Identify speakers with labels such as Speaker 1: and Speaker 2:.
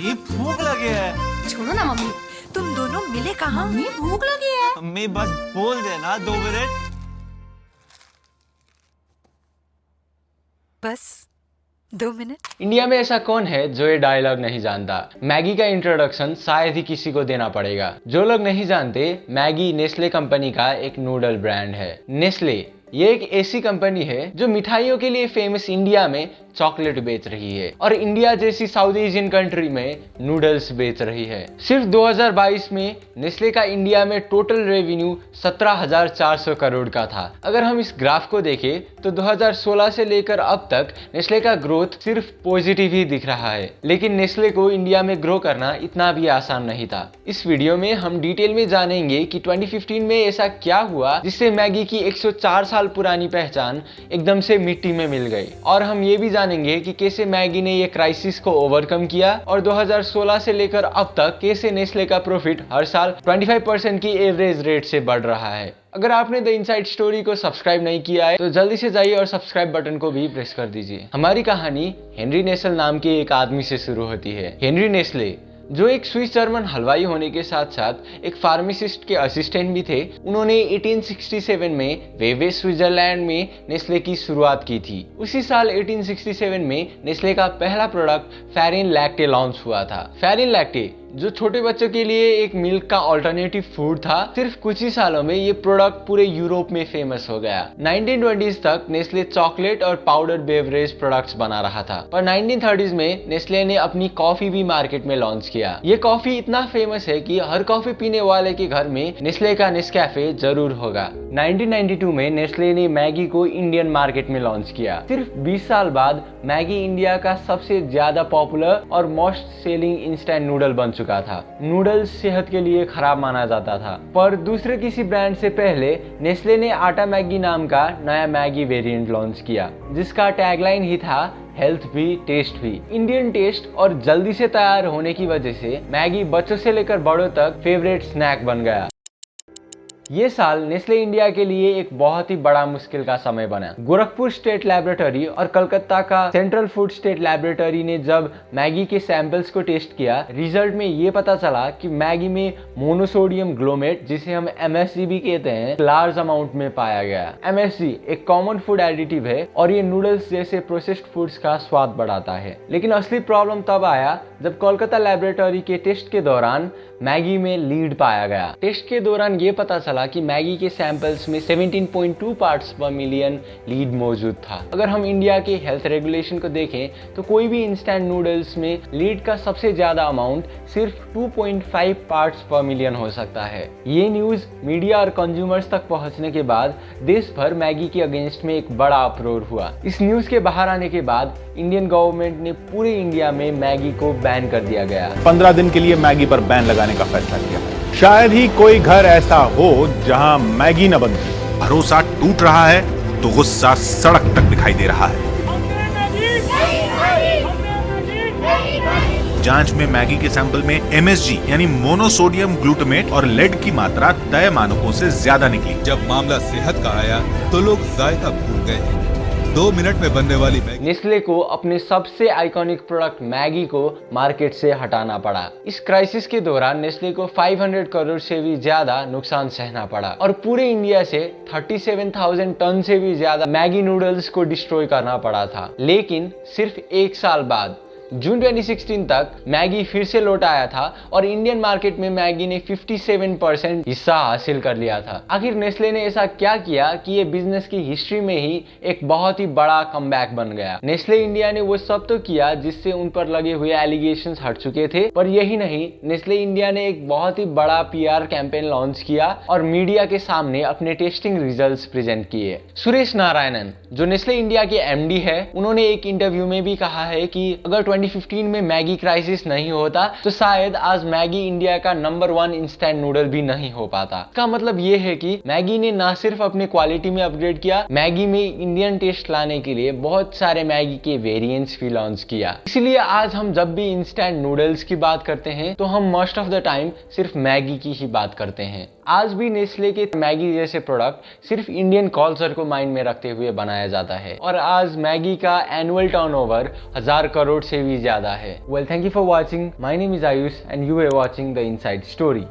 Speaker 1: Mummy भूख लगी है।
Speaker 2: छोड़ो ना मम्मी, तुम दोनों मिले कहाँ? मम्मी भूख लगी है।
Speaker 1: मम्मी बस बोल देना 2 मिनट।
Speaker 2: बस 2 मिनट।
Speaker 3: इंडिया में ऐसा कौन है जो ये डायलॉग नहीं जानता? मैगी का इंट्रोडक्शन शायद ही किसी को देना पड़ेगा। जो लोग नहीं जानते, मैगी नेस्ले कंपनी का एक नूडल ब्रांड है। नेस्ले ये एक ऐसी कंपनी है जो मिठाइयों के लिए फेमस इंडिया में चॉकलेट बेच रही है और इंडिया जैसी साउथ एशियन कंट्री में नूडल्स बेच रही है। सिर्फ 2022 में नेस्ले का इंडिया में टोटल रेवेन्यू 17,400 करोड़ का था। अगर हम इस ग्राफ को देखें तो 2016 से लेकर अब तक नेस्ले का ग्रोथ सिर्फ पॉजिटिव ही दिख रहा है। लेकिन नेस्ले को इंडिया में ग्रो करना इतना भी आसान नहीं था। इस वीडियो में हम डिटेल में जानेंगे कि 2015 में ऐसा क्या हुआ जिससे मैगी की 104 साल पुरानी पहचान एकदम से मिट्टी में मिल गई, और हम ये भी जानेंगे कि कैसे मैगी ने ये क्राइसिस को ओवरकम किया और 2016 से लेकर अब तक कैसे नेस्ले का प्रॉफिट हर साल 25% की एवरेज रेट से बढ़ रहा है। अगर आपने द इनसाइड स्टोरी को सब्सक्राइब नहीं किया है तो जल्दी से जाइए और सब्सक्राइब बटन को भी प्रेस कर दीजिए। हमारी कहानी हेनरी नेस्ले नाम के एक आदमी से शुरू होती है। हेनरी नेस्ले जो एक स्विस जर्मन हलवाई होने के साथ साथ एक फार्मासिस्ट के असिस्टेंट भी थे, उन्होंने 1867 में वेवे स्विट्जरलैंड में नेस्ले की शुरुआत की थी। उसी साल 1867 में नेस्ले का पहला प्रोडक्ट फेरिन लैक्टे लॉन्च हुआ था। फेरिन लैक्टे जो छोटे बच्चों के लिए एक मिल्क का ऑल्टरनेटिव फूड था, सिर्फ कुछ ही सालों में ये प्रोडक्ट पूरे यूरोप में फेमस हो गया। 1920s तक नेस्ले चॉकलेट और पाउडर बेवरेज प्रोडक्ट्स बना रहा था, पर 1930s में नेस्ले ने अपनी कॉफी भी मार्केट में लॉन्च किया। ये कॉफी इतना फेमस है कि हर कॉफी पीने वाले के घर में नेस्ले का नेस्कैफे जरूर होगा। 1992 में नेस्ले ने मैगी को इंडियन मार्केट में लॉन्च किया। सिर्फ 20 साल बाद मैगी इंडिया का सबसे ज्यादा पॉपुलर और मोस्ट सेलिंग इंस्टेंट नूडल बन चुका था। नूडल्स सेहत के लिए खराब माना जाता था, पर दूसरे किसी ब्रांड से पहले नेस्ले ने आटा मैगी नाम का नया मैगी वेरिएंट लॉन्च किया, जिसका टैगलाइन ही था हेल्थ भी टेस्ट भी। इंडियन टेस्ट और जल्दी से तैयार होने की वजह से मैगी बच्चों से लेकर बड़ों तक फेवरेट स्नैक बन गया। ये साल नेस्ले इंडिया के लिए एक बहुत ही बड़ा मुश्किल का समय बना। गोरखपुर स्टेट लैबोरेटरी और कलकत्ता का सेंट्रल फूड स्टेट लैबोरेटरी ने जब मैगी के सैंपल्स को टेस्ट किया, रिजल्ट में ये पता चला कि मैगी में मोनोसोडियम ग्लोमेट, जिसे हम MSG भी कहते हैं, लार्ज अमाउंट में पाया गया। MSG एक कॉमन फूड एडिटिव है और ये नूडल्स जैसे प्रोसेस्ड फूड्स का स्वाद बढ़ाता है। लेकिन असली प्रॉब्लम तब आया जब कोलकाता लैबोरेटरी के टेस्ट के दौरान मैगी में लीड पाया गया। टेस्ट के दौरान ये पता चला कि मैगी के सैंपल्स में 17.2 पार्ट्स पर मिलियन लीड मौजूद था। अगर हम इंडिया के हेल्थ रेगुलेशन को देखें तो कोई भी इंस्टेंट नूडल्स में लीड का सबसे ज्यादा अमाउंट सिर्फ 2.5 पार्ट्स पर मिलियन हो सकता है। ये न्यूज मीडिया और कंज्यूमर्स तक पहुंचने के बाद देश भर मैगी के अगेंस्ट में एक बड़ा अप्रोर हुआ। इस न्यूज के बाहर आने के बाद इंडियन गवर्नमेंट ने पूरे इंडिया में मैगी को बैन कर दिया गया।
Speaker 4: 15 दिन के लिए मैगी पर बैन लगाने का फैसला किया। शायद ही कोई घर ऐसा हो जहां मैगी न बनती।
Speaker 5: भरोसा टूट रहा है तो गुस्सा सड़क तक दिखाई दे रहा है। जांच में मैगी के सैंपल में MSG यानी मोनोसोडियम ग्लूटामेट और लेड की मात्रा तय मानकों से ज्यादा निकली।
Speaker 6: जब मामला सेहत का आया तो लोग जायका भूल गए। 2 मिनट में बनने वाली मैगी।
Speaker 3: नेस्ले को अपने सबसे आइकॉनिक प्रोडक्ट मैगी को मार्केट से हटाना पड़ा। इस क्राइसिस के दौरान नेस्ले को 500 करोड़ से भी ज्यादा नुकसान सहना पड़ा और पूरे इंडिया से 37,000 टन से भी ज्यादा मैगी नूडल्स को डिस्ट्रॉय करना पड़ा था। लेकिन सिर्फ 1 साल बाद जून 2016 तक मैगी फिर से लौट आया था और इंडियन मार्केट में मैगी ने 57% हिस्सा हासिल कर लिया था। आखिर नेस्ले ने ऐसा क्या किया कि ये बिजनेस की हिस्ट्री में ही एक बहुत ही बड़ा कमबैक बन गया। नेस्ले इंडिया ने वो सब तो किया जिससे उन पर लगे हुए एलिगेशंस हट चुके थे, पर यही नहीं, नेस्ले इंडिया ने एक बहुत ही बड़ा PR कैंपेन लॉन्च किया और मीडिया के सामने अपने टेस्टिंग रिजल्ट्स प्रेजेंट किए। सुरेश नारायणन जो नेस्ले इंडिया के MD है, उन्होंने एक इंटरव्यू में भी कहा है कि अगर 2015 में मैगी क्राइसिस नहीं होता तो शायद आज मैगी इंडिया का नंबर 1 इंस्टेंट नूडल भी नहीं हो पाता। इसका मतलब ये है कि मैगी ने ना सिर्फ अपने क्वालिटी में अपग्रेड किया, मैगी में इंडियन टेस्ट लाने के लिए बहुत सारे मैगी के वेरिएंट्स भी लॉन्च किया। इसलिए आज हम जब भी इंस्टेंट नूडल्स की बात करते हैं तो हम मोस्ट ऑफ द टाइम सिर्फ मैगी की ही बात करते हैं। आज भी नेस्ले के मैगी जैसे प्रोडक्ट सिर्फ इंडियन कल्चर को माइंड में रखते हुए बनाया जाता है और आज मैगी का एनुअल टर्नओवर 1000 करोड़ से भी भी ज्यादा है। Well, thank you for watching. My name is Ayush and you are watching the inside story.